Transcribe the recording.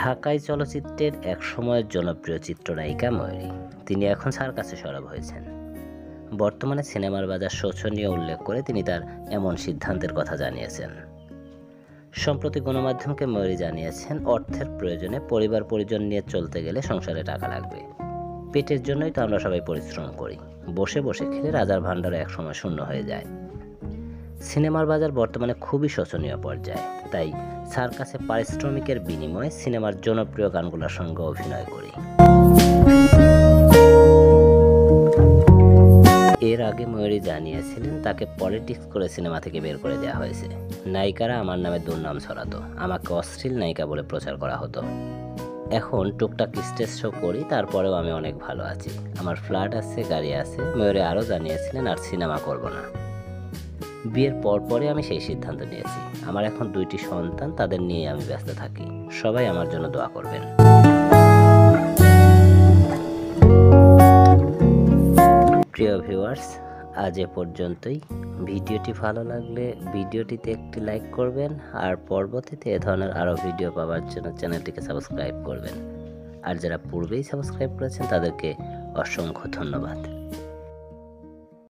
ঢাকাই চলচ্চিত্রের এক সময়ের জনপ্রিয় চিত্রনায়িকা ময়ূরী। তিনি এখন সার্কাসে সরব হয়েছেন। বর্তমানে সিনেমার বাজার শোচনীয় উল্লেখ করে তিনি তার এমন সিদ্ধান্তের কথা জানিয়েছেন। সম্প্রতি গণমাধ্যমকে ময়ূরী জানিয়েছেন, অর্থের প্রয়োজনে পরিবার পরিজন নিয়ে চলতে গেলে সংসারে টাকা লাগবে। পেটের জন্যই তো আমরা সবাই পরিশ্রম করি। বসে বসে খেলে রাজার ভাণ্ডারও একসময় শূন্য হয়ে যায়। সিনেমার বাজার বর্তমানে খুবই শোচনীয় পর্যায়ে, তাই সার্কাসে পারিশ্রমিকের বিনিময়ে সিনেমার জনপ্রিয় গানগুলোর সঙ্গে অভিনয় করি। এর আগে ময়ূরী জানিয়েছিলেন, তাকে পলিটিক্স করে সিনেমা থেকে বের করে দেওয়া হয়েছে। নায়িকারা আমার নামে দুর্নাম ছড়াতো, আমাকে অশ্লীল নায়িকা বলে প্রচার করা হতো। এখন টুকটাক স্টেজ শো করি, তারপরেও আমি অনেক ভালো আছি। আমার ফ্ল্যাট আছে, গাড়ি আছে। ময়ূরী আরও জানিয়েছিলেন, আর সিনেমা করব না। বিয়ের পরপরই আমি সেই সিদ্ধান্ত নিয়েছি। আমার এখন 2টি সন্তান, তাদের নিয়ে আমি ব্যস্ত থাকি। সবাই আমার জন্য দোয়া করবেন। প্রিয় ভিউয়ার্স, আজ এ পর্যন্তই। ভিডিওটি ভালো লাগলে ভিডিওটিতে একটি লাইক করবেন, আর পরবর্তীতে এ ধরনের আরও ভিডিও পাওয়ার জন্য চ্যানেলটিকে সাবস্ক্রাইব করবেন। আর যারা পূর্বেই সাবস্ক্রাইব করেছেন তাদেরকে অসংখ্য ধন্যবাদ।